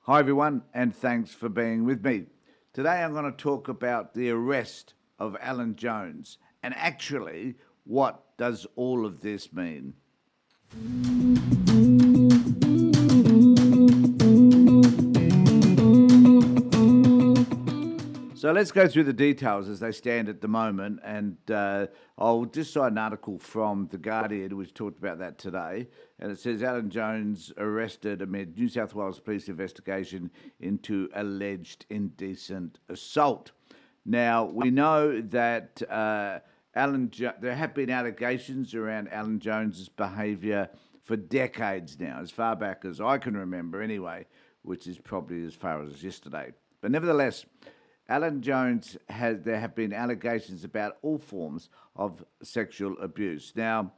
Hi everyone, and thanks for being with me. Today I'm going to talk about the arrest of Alan Jones, and actually, what does all of this mean? So let's go through the details as they stand at the moment, and I'll just cite an article from The Guardian, which talked about that today, and it says Alan Jones arrested amid New South Wales police investigation into alleged indecent assault. Now, we know that there have been allegations around Alan Jones's behaviour for decades now, as far back as I can remember anyway, which is probably as far as yesterday. But nevertheless, Alan Jones there have been allegations about all forms of sexual abuse. Now,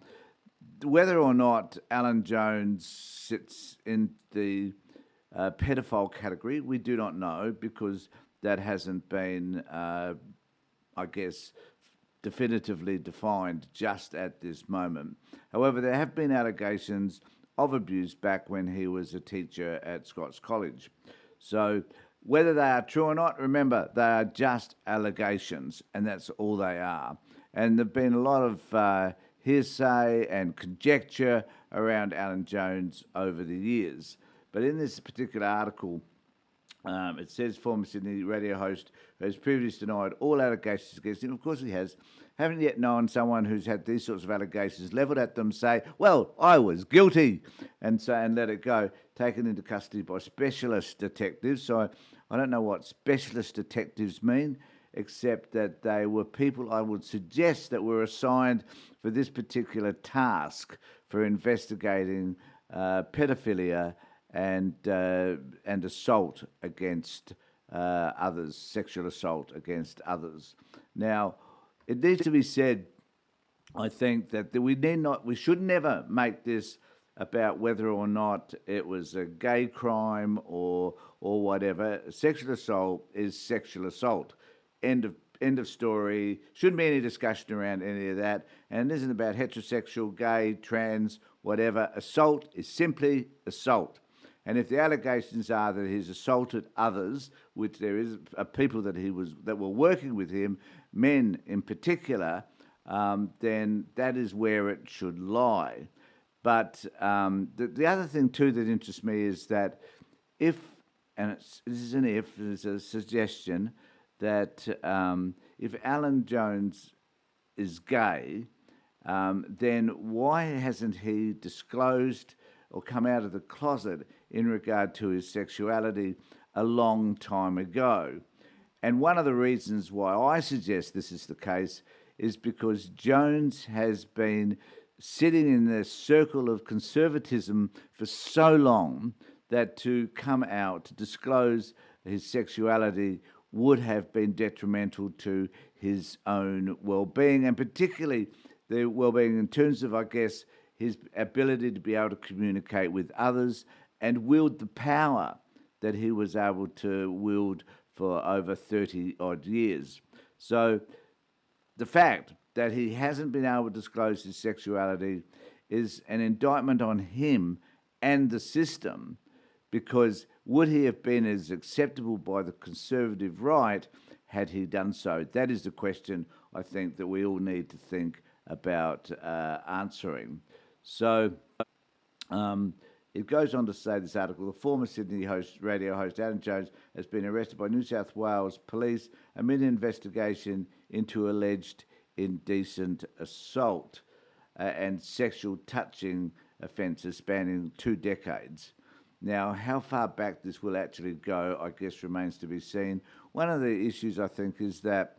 whether or not Alan Jones sits in the pedophile category, we do not know because that hasn't been, definitively defined just at this moment. However, there have been allegations of abuse back when he was a teacher at Scots College. So whether they are true or not, remember, they are just allegations, and that's all they are. And there have been a lot of hearsay and conjecture around Alan Jones over the years. But in this particular article, it says former Sydney radio host who has previously denied all allegations against him. Of course he has. Haven't yet known someone who's had these sorts of allegations levelled at them say, well, I was guilty, and let it go, taken into custody by specialist detectives. So I don't know what specialist detectives mean, except that they were people I would suggest that were assigned for this particular task for investigating pedophilia and assault against others, sexual assault against others. Now, it needs to be said, I think, that we should never make this about whether or not it was a gay crime or whatever. Sexual assault is sexual assault. End of story. Shouldn't be any discussion around any of that. And it isn't about heterosexual, gay, trans, whatever. Assault is simply assault. And if the allegations are that he's assaulted others, which there is people that were working with him, men in particular, then that is where it should lie. But the other thing too that interests me is that this is an if, there's a suggestion that if Alan Jones is gay, then why hasn't he disclosed or come out of the closet in regard to his sexuality a long time ago? And one of the reasons why I suggest this is the case is because Jones has been sitting in the circle of conservatism for so long that to come out, to disclose his sexuality would have been detrimental to his own well-being, and particularly the well-being in terms of, I guess, his ability to be able to communicate with others and wield the power that he was able to wield for over 30-odd years. So the fact that he hasn't been able to disclose his sexuality is an indictment on him and the system, because would he have been as acceptable by the conservative right had he done so? That is the question I think that we all need to think about answering. So it goes on to say, this article, the former Sydney radio host Alan Jones has been arrested by New South Wales police amid an investigation into alleged indecent assault and sexual touching offences spanning 2 decades. Now, how far back this will actually go, I guess, remains to be seen. One of the issues, I think, is that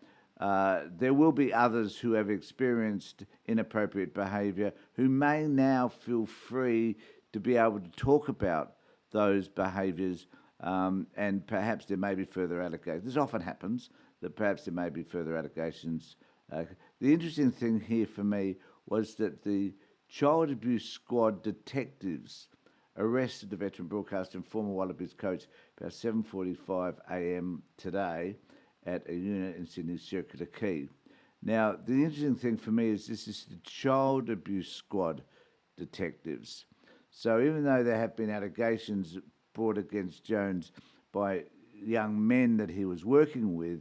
there will be others who have experienced inappropriate behaviour who may now feel free to be able to talk about those behaviours, and perhaps there may be further allegations. This often happens, that perhaps there may be further allegations. The interesting thing here for me was that the Child Abuse Squad detectives arrested the veteran broadcaster and former Wallabies coach about 7:45 a.m. today at a unit in Sydney's Circular Quay. Now, the interesting thing for me is this is the Child Abuse Squad detectives. So even though there have been allegations brought against Jones by young men that he was working with,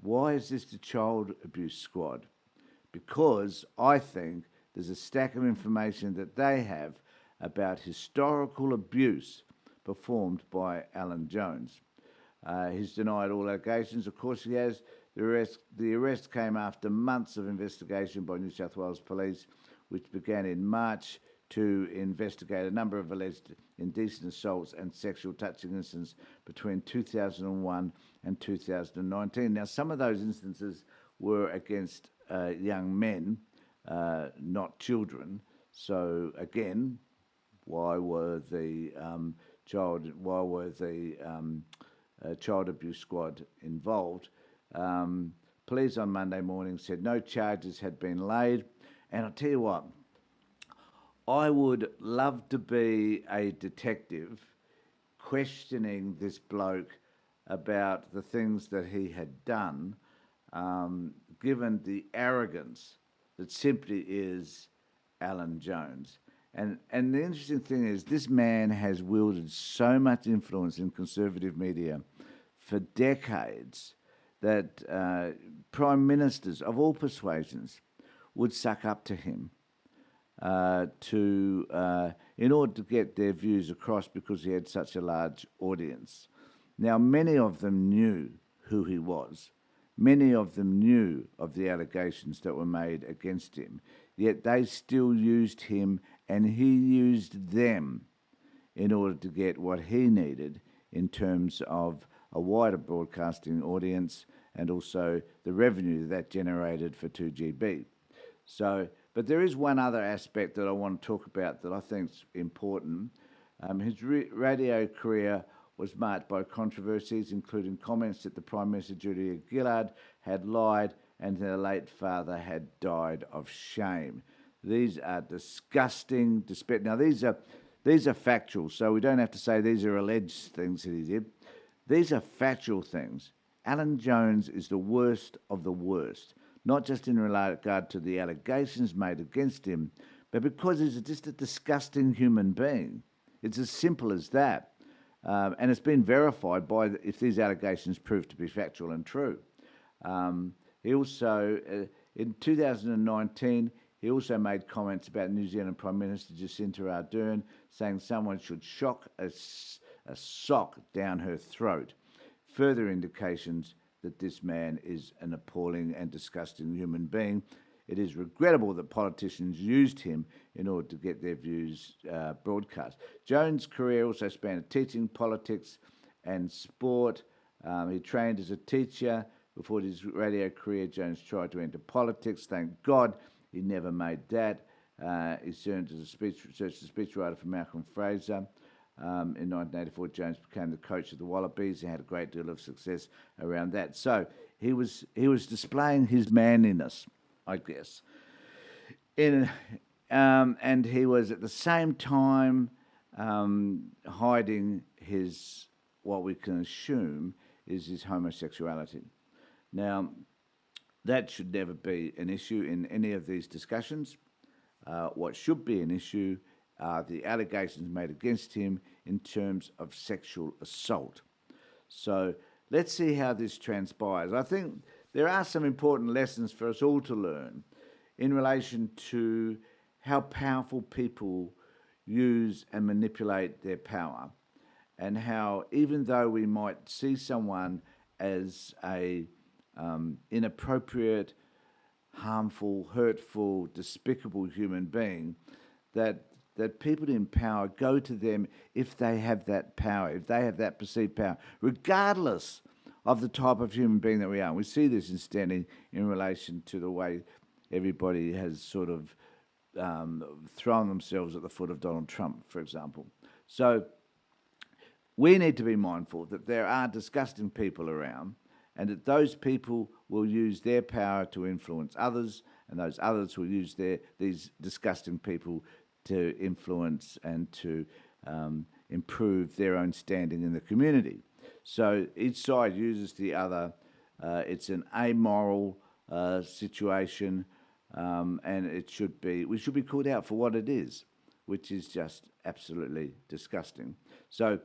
why is this the child abuse squad? Because I think there's a stack of information that they have about historical abuse performed by Alan Jones. He's denied all allegations. Of course, he has. The arrest came after months of investigation by New South Wales Police, which began in March to investigate a number of alleged indecent assaults and sexual touching incidents between 2001 and 2019. Now, some of those instances were against young men, not children. So again, why were the child abuse squad involved? Police on Monday morning said no charges had been laid, and I'll tell you what, I would love to be a detective questioning this bloke about the things that he had done, given the arrogance that simply is Alan Jones. And the interesting thing is, this man has wielded so much influence in conservative media for decades that prime ministers of all persuasions would suck up to him in order to get their views across, because he had such a large audience. Now, many of them knew who he was. Many of them knew of the allegations that were made against him, yet they still used him and he used them in order to get what he needed in terms of a wider broadcasting audience and also the revenue that generated for 2GB. So, but there is one other aspect that I want to talk about that I think is important. His radio career was marked by controversies, including comments that the Prime Minister Julia Gillard had lied and her late father had died of shame. These are disgusting. Now, these are factual, so we don't have to say these are alleged things that he did. These are factual things. Alan Jones is the worst of the worst, not just in regard to the allegations made against him, but because he's just a disgusting human being. It's as simple as that. And it's been verified by if these allegations prove to be factual and true. He also, in 2019, he also made comments about New Zealand Prime Minister Jacinda Ardern, saying someone should shock a sock down her throat. Further indications that this man is an appalling and disgusting human being. It is regrettable that politicians used him in order to get their views broadcast. Jones' career also spanned teaching, politics and sport. He trained as a teacher. Before his radio career, Jones tried to enter politics. Thank God he never made that. He served as a speechwriter for Malcolm Fraser. In 1984, Jones became the coach of the Wallabies. He had a great deal of success around that. So he was displaying his manliness, I guess. And he was at the same time hiding what we can assume is his homosexuality. Now, that should never be an issue in any of these discussions. What should be an issue are the allegations made against him in terms of sexual assault. So let's see how this transpires. I think there are some important lessons for us all to learn in relation to how powerful people use and manipulate their power, and how even though we might see someone as a inappropriate, harmful, hurtful, despicable human being, that people in power go to them if they have that power, if they have that perceived power, regardless of the type of human being that we are. And we see this in relation to the way everybody has sort of thrown themselves at the foot of Donald Trump, for example. So we need to be mindful that there are disgusting people around, and that those people will use their power to influence others, and those others will use these disgusting people to influence and to improve their own standing in the community. So each side uses the other. It's an amoral situation, and we should be called out for what it is, which is just absolutely disgusting. So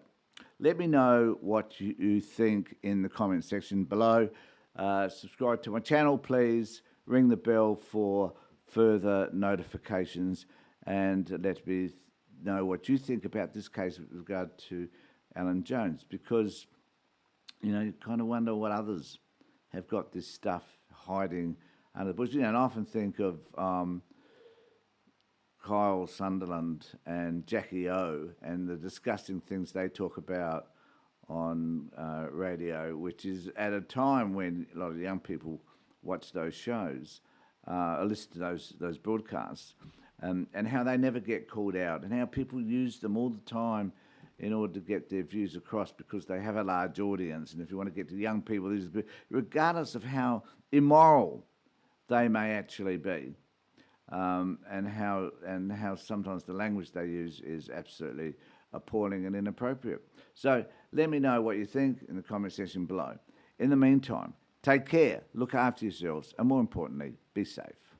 Let me know what you think in the comment section below. Subscribe to my channel, please. Ring the bell for further notifications, and let me know what you think about this case with regard to Alan Jones, because you kind of wonder what others have got this stuff hiding under the bush. And I often think of Kyle Sunderland and Jackie O and the disgusting things they talk about on radio, which is at a time when a lot of young people watch those shows, or listen to those broadcasts, and how they never get called out, and how people use them all the time in order to get their views across, because they have a large audience. And if you want to get to young people, regardless of how immoral they may actually be, and how sometimes the language they use is absolutely appalling and inappropriate. So let me know what you think in the comment section below. In the meantime, take care, look after yourselves, and more importantly, be safe.